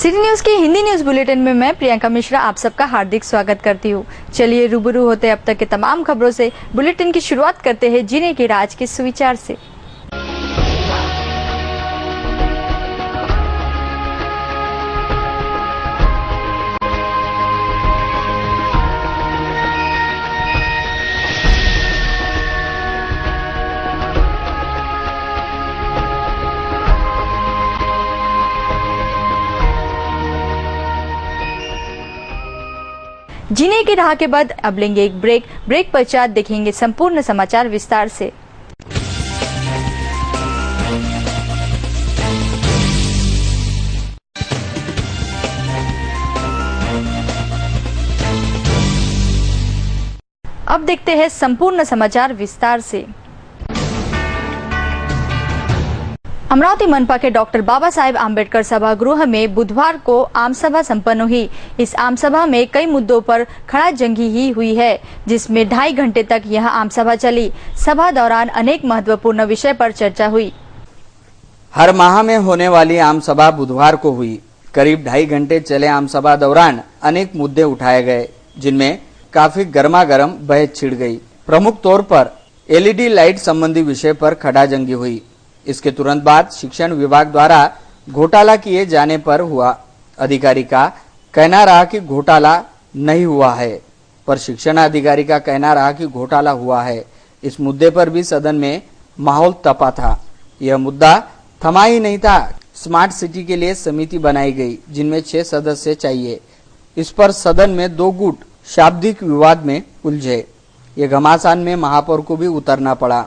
City news के Hindi news bulletin में मैं प्रियंका मिश्रा आप सबका हार्दिक स्वागत करती हूँ। चलिए रूबरू होते अब तक के तमाम खबरों से। बुलेटिन की शुरुआत करते हैं जीने के राज के सुविचार से। जीने की राह के बाद अब लेंगे एक ब्रेक पश्चात देखेंगे संपूर्ण समाचार विस्तार से। अब देखते हैं संपूर्ण समाचार विस्तार से। अमरावती मनपा के डॉक्टर बाबा साहेब आम्बेडकर सभागृह में बुधवार को आम सभा संपन्न हुई। इस आम सभा में कई मुद्दों पर खड़ाजंगी ही हुई है, जिसमें 2.5 घंटे तक यह आम सभा चली। सभा दौरान अनेक महत्वपूर्ण विषय पर चर्चा हुई। हर माह में होने वाली आम सभा बुधवार को हुई। करीब 2.5 घंटे चले आम सभा दौरान अनेक मुद्दे उठाए गए, जिनमें काफी गर्मागर्म बहस छिड़ गई। प्रमुख तौर पर LED लाइट संबंधी विषय पर खड़ाजंगी हुई। इसके तुरंत बाद शिक्षण विभाग द्वारा घोटाला किए जाने पर हुआ। अधिकारी का कहना रहा कि घोटाला नहीं हुआ है, पर शिक्षण अधिकारी का कहना रहा कि घोटाला हुआ है। इस मुद्दे पर भी सदन में माहौल तपा था। यह मुद्दा थमा ही नहीं था। स्मार्ट सिटी के लिए समिति बनाई गई, जिनमें 6 सदस्य चाहिए। इस पर सदन में 2 गुट शाब्दिक विवाद में उलझे। ये घमासान में महापौर को भी उतरना पड़ा।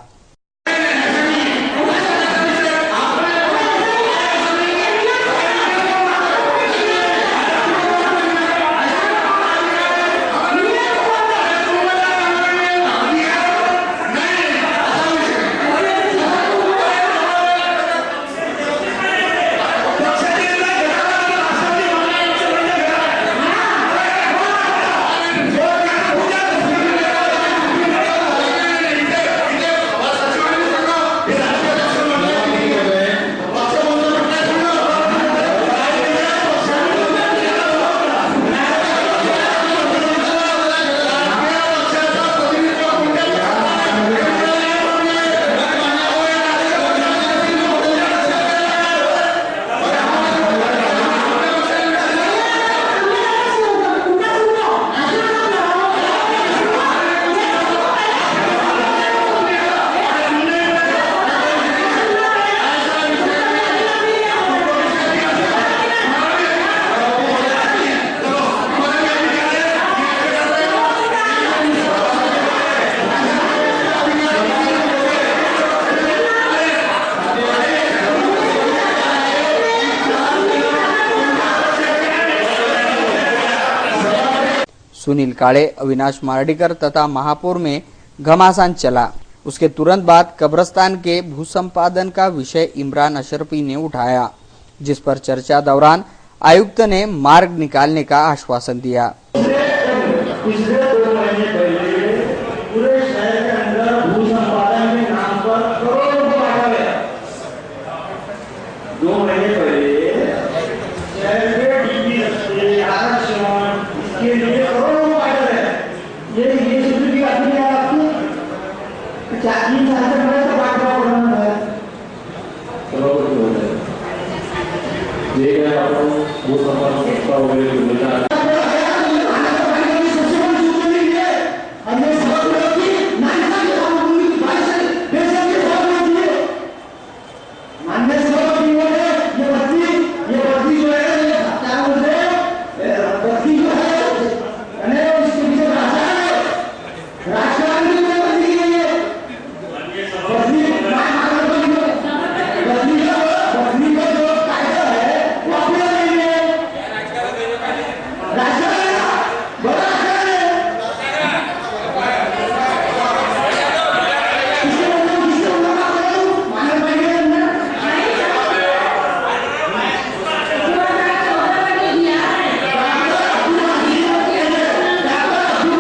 सुनील काळे, अविनाश मार्डीकर तथा महापौर में घमासान चला। उसके तुरंत बाद कब्रस्तान के भूसंपादन का विषय इमरान अशरफी ने उठाया, जिस पर चर्चा दौरान आयुक्त ने मार्ग निकालने का आश्वासन दिया।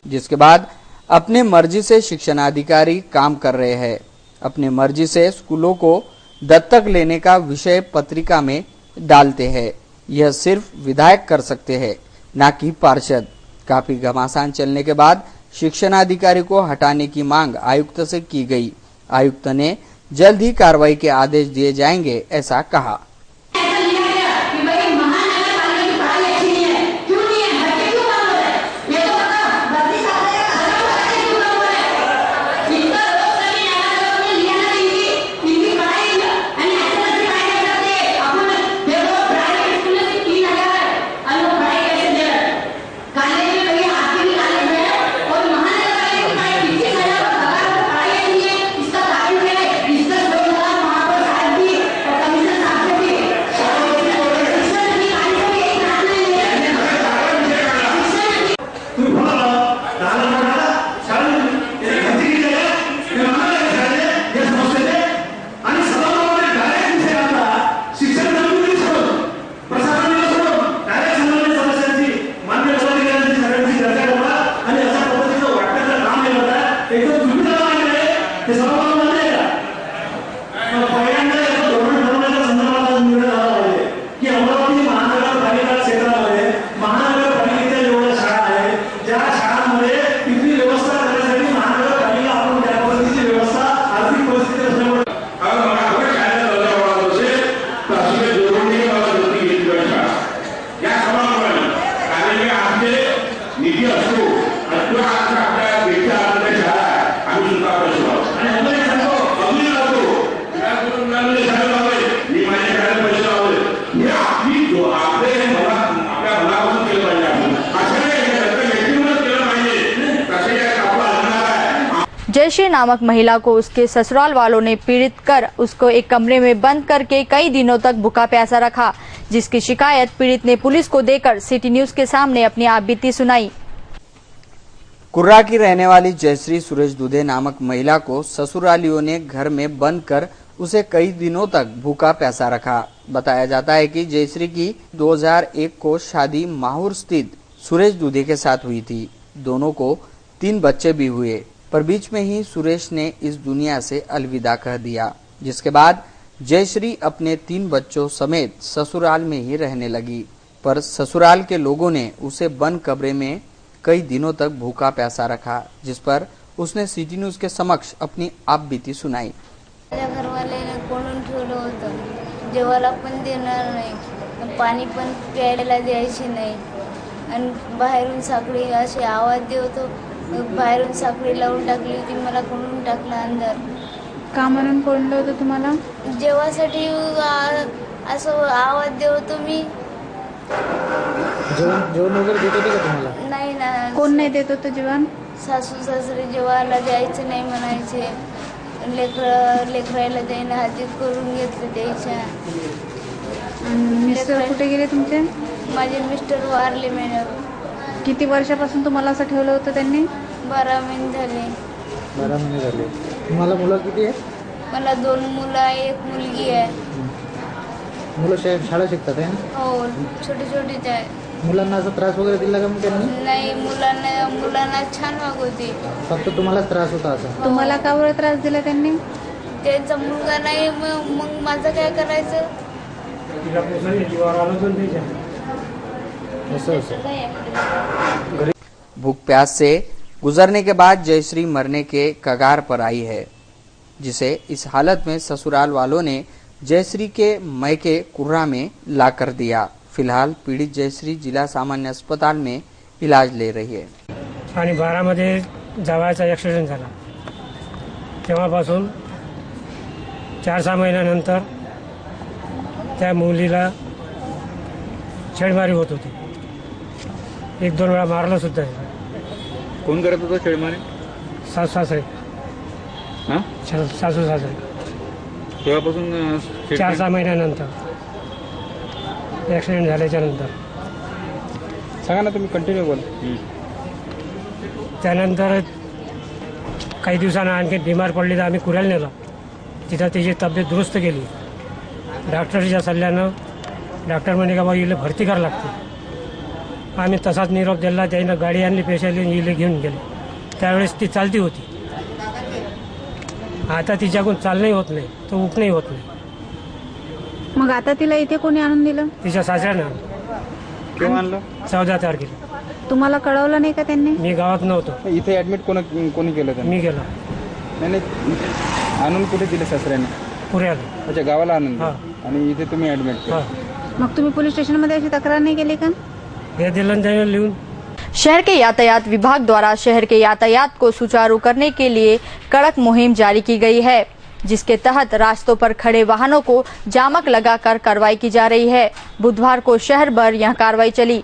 जिसके बाद अपने मर्जी से शिक्षणाधिकारी काम कर रहे हैं। अपने मर्जी से स्कूलों को दत्तक लेने का विषय पत्रिका में डालते हैं। यह सिर्फ विधायक कर सकते हैं, न कि पार्षद। काफी घमासान चलने के बाद शिक्षणाधिकारी को हटाने की मांग आयुक्त से की गई। आयुक्त ने जल्द ही कार्रवाई के आदेश दिए जाएंगे, ऐसा कहा। जयश्री नामक महिला को उसके ससुराल वालों ने पीड़ित कर उसको एक कमरे में बंद करके कई दिनों तक भूखा प्यासा रखा, जिसकी शिकायत पीड़ित ने पुलिस को देकर सिटी न्यूज के सामने अपनी आपबीती सुनाई। कुर्रा की रहने वाली जयश्री सुरेश दुधे नामक महिला को ससुरालियों ने घर में बंद कर उसे कई दिनों तक भूखा प्यासा रखा। बताया जाता है कि जयश्री की 2001 को शादी माहौर स्थित सुरेश दुधे के साथ हुई थी। दोनों को 3 बच्चे भी हुए, पर बीच में ही सुरेश ने इस दुनिया से अलविदा कह दिया, जिसके बाद जयश्री अपने 3 बच्चों समेत ससुराल में ही रहने लगी। पर ससुराल के लोगों ने उसे बंद कमरे में कई दिनों तक भूखा प्यासा रखा, जिस पर उसने सिटी न्यूज के समक्ष अपनी आपबीती सुनाई। घरवाल्याने कोंडून ठेवलं होतं, जेवायला पण देणार नाही, पाणी पण प्यायला द्यायची नाही आणि बाहेरून साखळी अशी आवाज देत होतो, बाहेरून साखळी लावून टाकली होती, मला कोंडून टाकलं अंदर। का म्हणून कोंडलं होतं तुम्हाला? जेवासाठी असं आवाज देत होतो मी। जेवण वगैरे देत होते का तुम्हाला? नाही ना। कोण नाही देत होतं जेवण? सासू सासरे जेवायला द्यायचं नाही म्हणायचे, लेकरायला द्यायला हाती करून घेतलं द्यायच्या। मिस्टर कुठे गेले तुमचे? माझे मिस्टर वारले महिन्यावर। किती वर्षापासून तुम्हाला असं ठेवलं होतं त्यांनी? 12 महिने झाले। 12 महिने झाले। तुम्हाला मुलं किती आहेत? मला 2 मुलं आहे, 1 मुलगी आहे। मुलं शाळा शिकतात आहे? हो, छोटे छोटेच आहे। मुलांना असं त्रास वगैरे दिला का मग त्यांनी? नाही, मुलांना छान वागवते। फक्त तुम्हालाच त्रास होता असं? तुम्हाला का बरं त्रास दिला त्यांनी? त्यांचा मुलगा नाही, मग माझं काय करायचं? भूख प्यास से गुजरने के बाद जयश्री मरने के कगार पर आई है, जिसे इस हालत में ससुराल वालों ने जयश्री के मैके कुर्रा में ला कर दिया। फिलहाल पीड़ित जयश्री जिला सामान्य अस्पताल में इलाज ले रही है। आणि 12 मध्ये जावायचा ॲक्सिडेंट झाला, तेव्हापासून 4-6 महिन्यानंतर त्या मुलीला छेडमारी होत होती। 1-2 वेळा मारलं सुद्धा। कोण करत होतं छेडमारी? सासू सासरे। हां, सासू सासरे। तेव्हापासून 4-6 महिन्यानंतर ॲक्सिडेंट झाल्याच्या नंतर। सांगा ना तुम्ही, कंटिन्यू बोल। त्यानंतर काही दिवसांना आणखी बिमार पडली तर आम्ही कुऱ्याला नेलं, तिथं तिची तब्येत दुरुस्त केली। डॉक्टरच्या सल्ल्यानं डॉक्टर म्हणे का बाबा हिला भरती करावं लागते। आम्ही तसाच निरोप दिला, त्यानं गाडी आणली, पेशंट हिला घेऊन गेले। त्यावेळेस ती चालती होती, आता तिच्याकडून चालणंही होत नाही, तो उठणंही होत नाही। मग आता तिला इथे कोणी आणून दिलं? तिच्या सासऱ्यानं केव्हा आणलं? 14 तारखेला. तुम्हाला कळवलं नाही का त्यांनी? मी गावात नव्हतो, इथे ऍडमिट कोणी केलं त्यांनी? मी गेलो नाही आणून कुठे दिले सासऱ्याने? पुण्याला. अच्छा, गावाला आणून दिलं. हा. आणि इथे तुम्ही ऍडमिट हा, केलं. मग तुम्ही पोलीस स्टेशनमध्ये अशी तक्रार नाही केली का? हे दिलं त्याने लिहून. शहर के यातायात विभाग द्वारा शहर के यातायात को सुचारू करने के लिए कड़क मुहिम जारी की गई है, जिसके तहत रास्तों पर खड़े वाहनों को जामक लगाकर कार्रवाई की जा रही है। बुधवार को शहर भर यह कार्रवाई चली।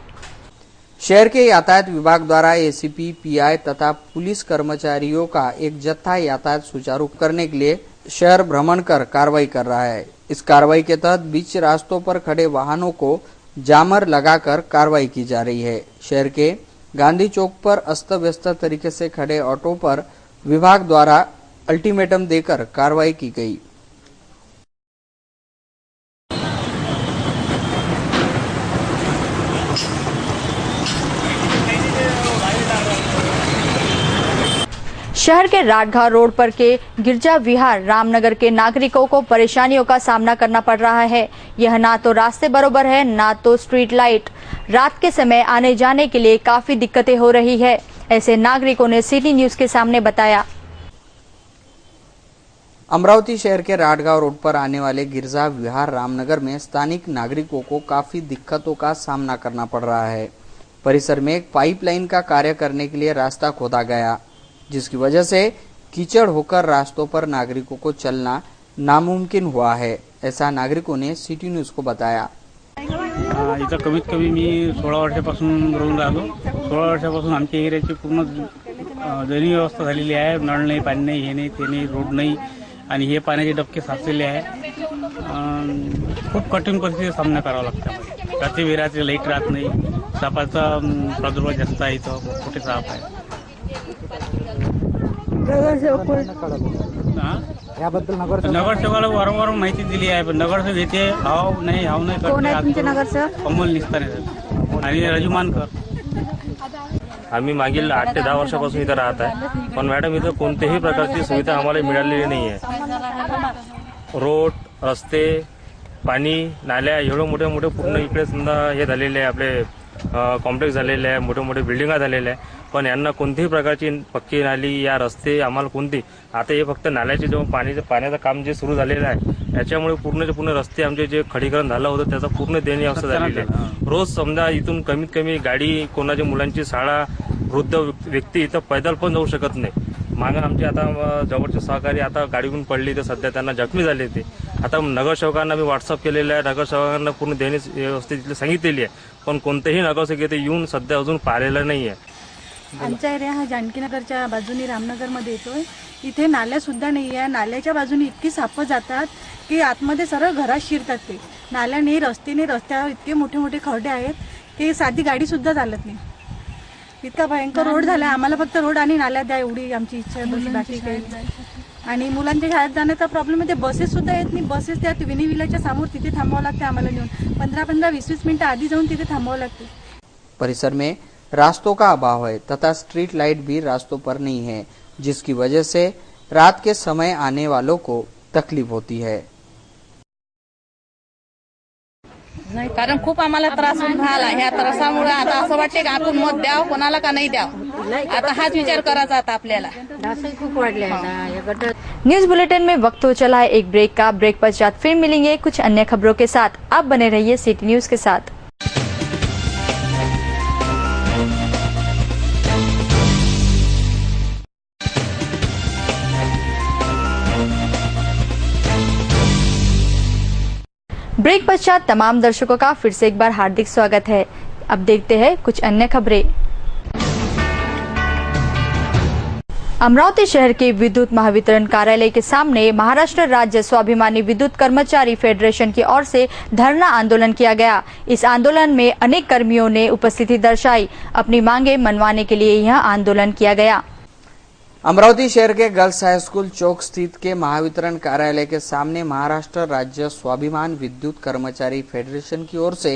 शहर के यातायात विभाग द्वारा एसीपी, पीआई तथा पुलिस कर्मचारियों का एक जत्था यातायात सुचारू करने के लिए शहर भ्रमण कर कार्रवाई कर रहा है। इस कार्रवाई के तहत बीच रास्तों पर खड़े वाहनों को जामर लगाकर कार्रवाई की जा रही है। शहर के गांधी चौक पर अस्त व्यस्त तरीके से खड़े ऑटो पर विभाग द्वारा अल्टीमेटम देकर कार्रवाई की गई। शहर के राटघाट रोड पर के गिरजा विहार रामनगर के नागरिकों को परेशानियों का सामना करना पड़ रहा है। यह ना तो रास्ते बरोबर है, ना तो स्ट्रीट लाइट। रात के समय आने जाने के लिए काफी दिक्कतें हो रही है, ऐसे नागरिकों ने सिटी न्यूज के सामने बताया। अमरावती शहर के राटगांव रोड पर आने वाले गिरजा विहार रामनगर में स्थानिक नागरिकों को काफी दिक्कतों का सामना करना पड़ रहा है। परिसर में एक पाइपलाइन का कार्य करने के लिए रास्ता खोदा गया, जिसकी वजह से कीचड़ होकर रास्तों पर नागरिकों को चलना नामुमकिन हुआ है, ऐसा नागरिकों ने सिटी न्यूज को बताया। इथं कमीत कमी मी 16 वर्षापासून राहून राहिलो। 16 वर्षापासून आमच्या एरियाची पूर्ण दयनीय व्यवस्था झालेली आहे। नळ नाही, पाणी नाही, हे नाही, ते नाही, रोड नाही आणि हे पाण्याचे डबके साचलेले आहे। खूप कठीण परिस्थितीचा सामना करावा लागतो। रात्री वेरात्री लाईट राहत नाही, सापाचा प्रादुर्भाव जास्त आहे, इथं कुठे साप आहे। याबद्दल नगरसेवकाला वारंवार माहिती दिली आहे, पण नगरसेवक येते हाव नाही कोण आहे तुमचे नगरसेवक? कमल निस्ताने आणि राजू मानकर। आम्ही मागील 8 ते 10 वर्षापासून इथं राहत आहे, पण मॅडम इथं कोणतीही प्रकारची सुविधा आम्हाला मिळालेली नाही आहे। रोड, रस्ते, पाणी, नाल्या एवढे मोठे मोठे पूर्ण इकडे समजा हे झालेले आहे, आपले कॉम्प्लेक्स झालेले आहे, मोठे मोठे बिल्डिंगा झालेल्या आहे, पण यांना कोणतीही प्रकारची पक्की नाली या रस्ते आम्हाला कोणती। आता हे फक्त नाल्याचे जेव्हा पाण्याचं काम जे सुरू झालेलं आहे, याच्यामुळे पूर्णचे पूर्ण रस्ते आमचे जे खडीकरण झालं होतं त्याचा पूर्ण दयनीय अवस्था झालेली आहे। रोज समजा इथून कमीत कमी गाडी, कोणाच्या मुलांची शाळा, वृद्ध व्यक्ती इथं पैदल पण जाऊ शकत नाही। मागं आमचे आता जवळचे सहकारी आता गाडीतून पडली, तर सध्या त्यांना जखमी झाले ते। आता नगरसेवकांना मी व्हॉट्सअप केलेलं आहे, नगरसेवकांना पूर्ण दयनीय व्यवस्थेची सांगितलेली आहे, पण कोणतेही नगरसेवक इथे येऊन सध्या अजून पाहिलेलं नाही आहे। आमचा एरिया हा जानकीनगरच्या बाजूने रामनगरमध्ये येतोय। इथे नाल्या सुद्धा नाही आहे। नाल्याच्या बाजूने इतकी सापं जातात की आतमध्ये सरळ घरात शिरतात ते। नाल्या नाही, रस्ते नाही, रस्त्यावर इतके मोठे मोठे खड्डे आहेत की साधी गाडी सुद्धा चालत नाही। इतका भयंकर रोड झाला। आम्हाला फक्त रोड आणि नाल्या द्या एवढी आमची इच्छा आहे, बाकी काही। आणि मुलांच्या शाळेत जाण्याचा प्रॉब्लेम आहे, बसेस सुद्धा येत नाही। बसेस त्या विनीविलाच्या समोर तिथे थांबावं लागते आम्हाला नेऊन। 15-20 मिनिटं आधी जाऊन तिथे थांबावं लागते। परिसर में रास्तों का अभाव है तथा स्ट्रीट लाइट भी रास्तों पर नहीं है, जिसकी वजह से रात के समय आने वालों को तकलीफ होती है। नाही, कारण खूप आम्हाला त्रास होऊन राहिला। ह्या त्रासामुळे आता असं वाटते की आपण मत द्याव कोणाला का नाही द्याव, आता हाच विचार करायचा आता आपल्याला। खूप वाढले न्यूज बुलेटिन में वक्त हो चला है एक ब्रेक का। ब्रेक पश्चात फिर मिलेंगे कुछ अन्य खबरों के साथ। आप बने रहिए सिटी न्यूज के साथ। ब्रेक पश्चात तमाम दर्शकों का फिर से एक बार हार्दिक स्वागत है। अब देखते हैं कुछ अन्य खबरें। अमरावती शहर के विद्युत महावितरण कार्यालय के सामने महाराष्ट्र राज्य स्वाभिमानी विद्युत कर्मचारी फेडरेशन की ओर से धरना आंदोलन किया गया। इस आंदोलन में अनेक कर्मियों ने उपस्थिति दर्शाई। अपनी मांगे मनवाने के लिए यह आंदोलन किया गया। अमरावती शहर के गर्ल्स हाई स्कूल चौक स्थित के महावितरण कार्यालय के सामने महाराष्ट्र राज्य स्वाभिमान विद्युत कर्मचारी फेडरेशन की ओर से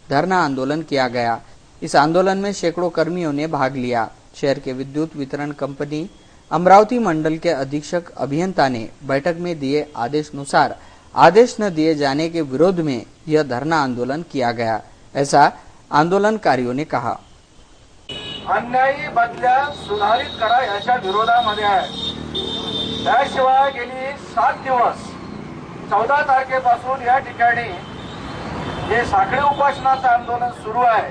धरना आंदोलन किया गया। इस आंदोलन में सैकड़ों कर्मियों ने भाग लिया। शहर के विद्युत वितरण कंपनी अमरावती मंडल के अधीक्षक अभियंता ने बैठक में दिए आदेशानुसार आदेश न दिए जाने के विरोध में यह धरना आंदोलन किया गया, ऐसा आंदोलनकारियों ने कहा। अन्यायी बदल्या सुधारित करा याच्या विरोधामध्ये आहे। त्याशिवाय गेली 7 दिवस 14 तारखेपासून या ठिकाणी जे साखळी उपोषणाचं आंदोलन सुरू आहे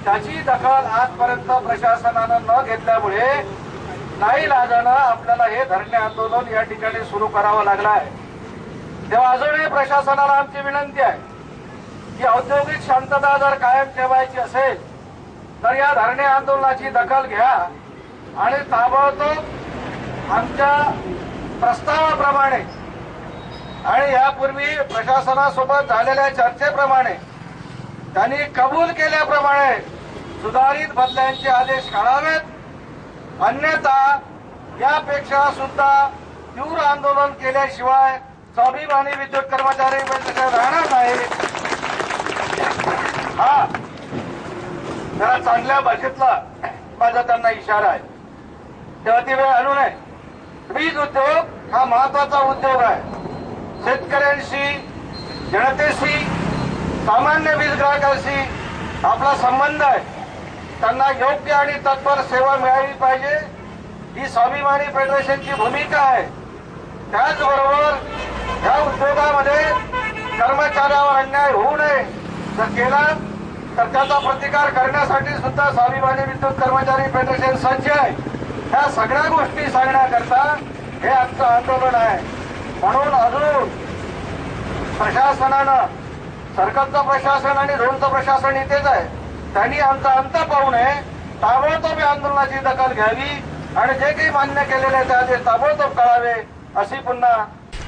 त्याची दखल आजपर्यंत प्रशासनानं न घेतल्यामुळे नाईलाजानं आपल्याला हे धरणे आंदोलन या ठिकाणी सुरू करावं लागलं आहे। तेव्हा अजूनही प्रशासनाला आमची विनंती आहे की औद्योगिक शांतता जर कायम ठेवायची असेल तर या धरणे आंदोलनाची दखल घ्या आणि ताबडतोब आमच्या प्रस्तावाप्रमाणे आणि यापूर्वी प्रशासनासोबत झालेल्या चर्चेप्रमाणे त्यांनी कबूल केल्याप्रमाणे सुधारित बदल्यांचे आदेश काढावेत, अन्यथा यापेक्षा सुद्धा तीव्र आंदोलन केल्याशिवाय स्वाभिमानी विद्युत कर्मचारी राहणार नाही। हा जरा चांगल्या भाषेतला माझा त्यांना इशारा आहे। तेव्हा ती वेळ आणू नये। वीज उद्योग हा महत्वाचा उद्योग आहे। शेतकऱ्यांशी, जनतेशी, सामान्य वीज ग्राहकांशी आपला संबंध आहे। त्यांना योग्य आणि तत्पर सेवा मिळाली पाहिजे ही स्वाभिमानी फेडरेशनची भूमिका आहे। त्याचबरोबर या उद्योगामध्ये कर्मचाऱ्यावर अन्याय होऊ नये, जर केला तर त्याचा प्रतिकार करण्यासाठी सुद्धा स्वाभिमानी विद्युत कर्मचारी फेडरेशन सज्ज आहे। ह्या सगळ्या गोष्टी सांगण्याकरता हे आमचं आंदोलन आहे। म्हणून अजून प्रशासनानं, सरकारचं प्रशासन आणि झोनचं प्रशासन इथेच आहे, त्यांनी आमचा अंत पाहू नये, ताबडतोब या आंदोलनाची दखल घ्यावी आणि जे काही मान्य केलेले आहेत ते आदेश ताबडतोब कळावे अशी पुन्हा।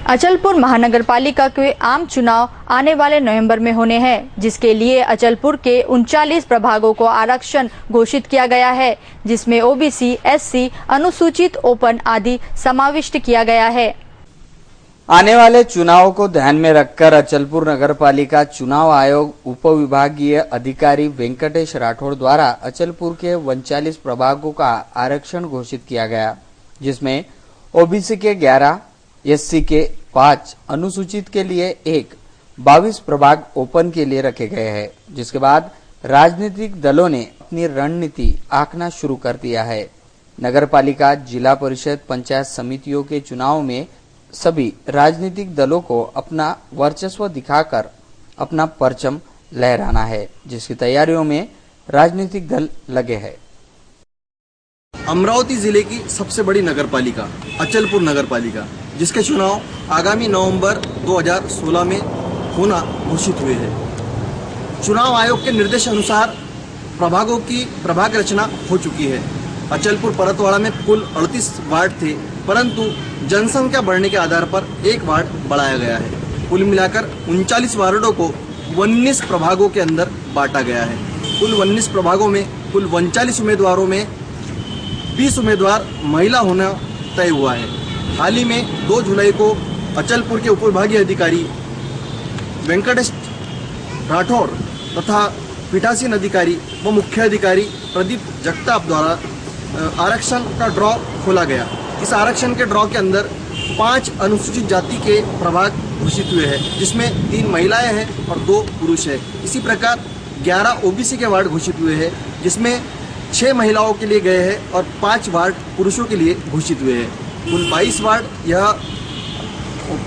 अचलपुर महानगर पालिका के आम चुनाव आने वाले नवंबर में होने हैं, जिसके लिए अचलपुर के 39 प्रभागों को आरक्षण घोषित किया गया है, जिसमें ओबीसी, एससी, अनुसूचित, ओपन आदि समाविष्ट किया गया है। आने वाले चुनाव को ध्यान में रखकर अचलपुर नगरपालिका चुनाव आयोग उपविभागीय अधिकारी वेंकटेश राठौड़ द्वारा अचलपुर के 39 प्रभागों का आरक्षण घोषित किया गया, जिसमें ओबीसी के 11, एससी के 5, अनुसूचित के लिए 1, 22 प्रभाग ओपन के लिए रखे गए हैं। जिसके बाद राजनीतिक दलों ने अपनी रणनीति आंकना शुरू कर दिया है। नगरपालिका, जिला परिषद, पंचायत समितियों के चुनाव में सभी राजनीतिक दलों को अपना वर्चस्व दिखाकर अपना परचम लहराना है, जिसकी तैयारियों में राजनीतिक दल लगे हैं। अमरावती जिले की सबसे बड़ी नगरपालिका अचलपुर नगरपालिका, जिसके चुनाव आगामी नवंबर 2016 में होना घोषित हुए हैं। चुनाव आयोग के निर्देशानुसार प्रभागों की प्रभाग रचना हो चुकी है। अचलपुर परतवाड़ा में कुल 38 वार्ड थे, परंतु जनसंख्या बढ़ने के आधार पर 1 वार्ड बढ़ाया गया है। कुल मिलाकर 39 वार्डों को 19 प्रभागों के अंदर बांटा गया है। कुल 19 प्रभागों में कुल 39 उम्मीदवारों में 20 उम्मीदवार महिला होना तय हुआ है। हाल ही में 2 जुलाई को अचलपुर के उपविभागीय अधिकारी वेंकटेश राठौड़ तथा पीठासीन अधिकारी व मुख्य अधिकारी प्रदीप जगताप द्वारा आरक्षण का ड्रॉ खोला गया। इस आरक्षण के ड्रॉ के अंदर 5 अनुसूचित जाति के प्रभाग घोषित हुए हैं, जिसमें 3 महिलाएं हैं और 2 पुरुष हैं। इसी प्रकार 11 ओबीसी के वार्ड घोषित हुए हैं, जिसमें 6 महिलाओं के लिए गए हैं और 5 वार्ड पुरुषों के लिए घोषित हुए हैं। कुल 22 वार्ड यह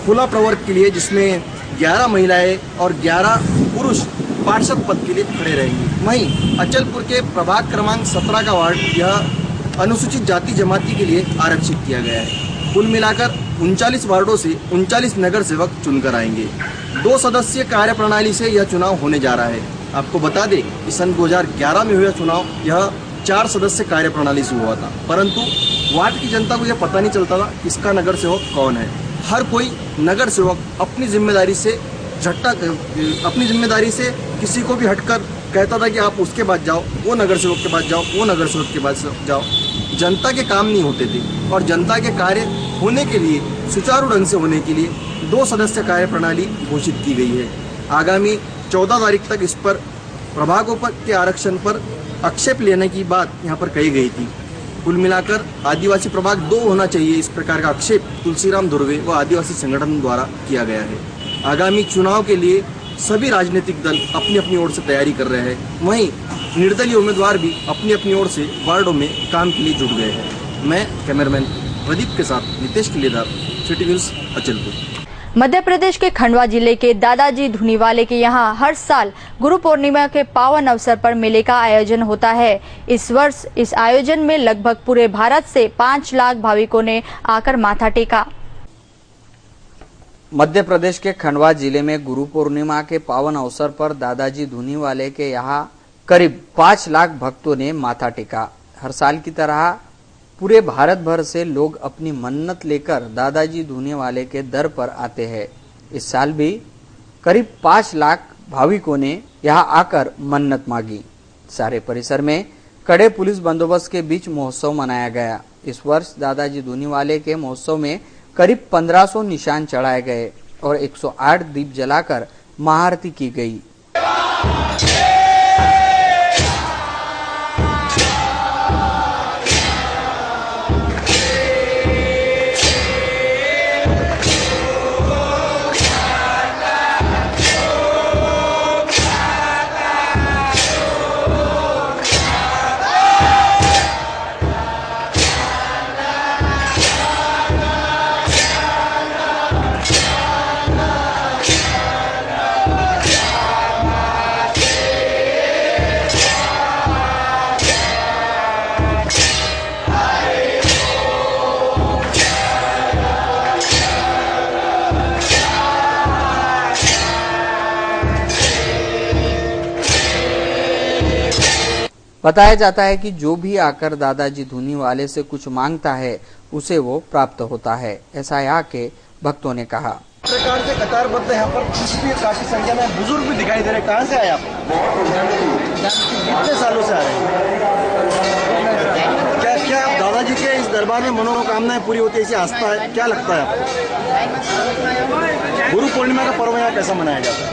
खुला प्रवर्ग के लिए, जिसमें 11 महिलाएं और 11 पुरुष पार्षद पद के लिए खड़े रहेंगे। वहीं अचलपुर के प्रभाग क्रमांक 17 का वार्ड यह अनुसूचित जाति जमाती के लिए आरक्षित किया गया है। कुल मिलाकर 39 वार्डों से 39 नगर सेवक चुनकर आएंगे। 2 सदस्यीय कार्यप्रणाली से यह चुनाव होने जा रहा है। आपको बता दें कि सन 2011 में हुआ चुनाव यह 4 सदस्य कार्यप्रणाली से हुआ था, परंतु वार्ड की जनता को यह पता नहीं चलता था इसका नगर सेवक कौन है। हर कोई नगर सेवक अपनी जिम्मेदारी से किसी को भी हटकर कहता था कि आप उसके पास जाओ, वो नगर सेवक के पास जाओ, वो नगर सेवक के पास जाओ। जनता के काम नहीं होते थे और जनता के कार्य होने के लिए, सुचारू ढंग से होने के लिए 2 सदस्य कार्य प्रणाली घोषित की गई है। आगामी 14 तारीख तक इस पर प्रभागों पर के आरक्षण पर आक्षेप लेने की बात यहाँ पर कही गई थी। कुल मिलाकर आदिवासी प्रभाग 2 होना चाहिए, इस प्रकार का आक्षेप तुलसीराम धुर्वे व आदिवासी संगठन द्वारा किया गया है। आगामी चुनाव के लिए सभी राजनीतिक दल अपनी अपनी ओर से तैयारी कर रहे हैं। वहीं निर्दलीय उम्मीदवार भी अपनी अपनी ओर से वार्डों में काम के लिए जुट गए हैं। मैं कैमरामैन प्रदीप के साथ नितेश किलेदार, सिटी न्यूज़ अचलपुर। मध्य प्रदेश के खंडवा जिले के दादाजी धुनीवाले के यहाँ हर साल गुरु पूर्णिमा के पावन अवसर पर मेले का आयोजन होता है। इस वर्ष इस आयोजन में लगभग पूरे भारत से 5 लाख भाविकों ने आकर माथा टेका। मध्य प्रदेश के खंडवा जिले में गुरु पूर्णिमा के पावन अवसर पर दादाजी धुनीवाले के यहाँ करीब 5 लाख भक्तों ने माथा टेका। हर साल की तरह पूरे भारत भर से लोग अपनी मन्नत लेकर दादाजी धुनीवाले के दर पर आते हैं। इस साल भी करीब 5 लाख भाविकों ने यहां आकर मन्नत मांगी। सारे परिसर में कड़े पुलिस बंदोबस्त के बीच महोत्सव मनाया गया। इस वर्ष दादाजी धुनीवाले के महोत्सव में करीब 1500 निशान चढ़ाए गए और 108 दीप जलाकर महाआरती की गई। बताया जाता है कि जो भी आकर दादाजी धुनीवाले से कुछ मांगता है उसे वो प्राप्त होता है। ऐसा यहाँ के भक्तों ने कहा। प्रकार से कतारबद्ध यहाँ पर काफी संख्या में बुजुर्ग भी दिखाई दे रहे। कहाँ से आए आप? कितने सालों से आ रहे हैं? क्या आप दादाजी के इस दरबार में मनोकामनाएं पूरी होती है, ऐसी आस्था है? क्या लगता है आपको? गुरु पूर्णिमा का पर्व यहाँ कैसा मनाया जाता है?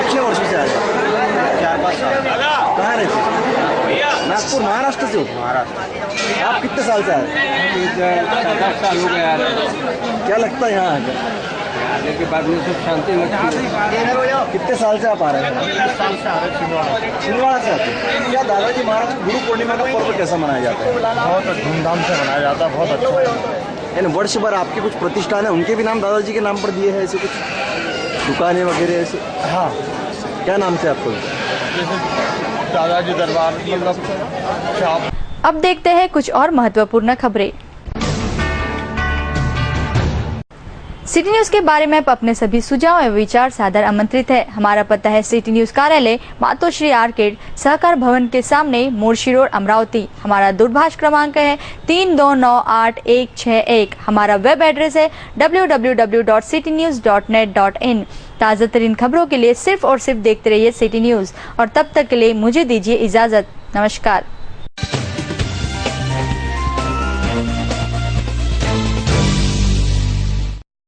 कितने वर्षों से आ रहे हैं? कहाँ रहते? नागपुर, महाराष्ट्र से हो? महाराष्ट्र। आप कितने साल से आए? 7 साल हो गए। क्या लगता है यहाँ आकर? आने के बाद में सब शांति लगती है। कितने साल से आप आ रहे हैं? 20 साल से आ रहे हैं। छिंदवाड़ा से आते हैं। क्या दादाजी महाराज गुरु पूर्णिमा का पर्व कैसा मनाया जाता है? बहुत धूमधाम से मनाया जाता है, बहुत अच्छा। यानी वर्ष भर आपके कुछ प्रतिष्ठान है, उनके भी नाम दादाजी के नाम पर दिए हैं, ऐसे कुछ दुकानें वगैरह ऐसे? हाँ। क्या नाम से आपको? दादाजी दरबार मतलब। अब देखते हैं कुछ और महत्वपूर्ण खबरें। सिटी न्यूज के बारे में अपने सभी सुझाव एवं विचार सादर आमंत्रित है। हमारा पता है सिटी न्यूज कार्यालय, मातोश्री आर्केड, सहकार भवन के सामने, मोर्शी रोड, अमरावती। हमारा दूरभाष क्रमांक है 32981161। हमारा वेब एड्रेस है www.citynews.net.in। ताज़ा तरीन खबरों के लिए सिर्फ और सिर्फ देखते रहिए सिटी न्यूज और तब तक के लिए मुझे दीजिए इजाजत। नमस्कार।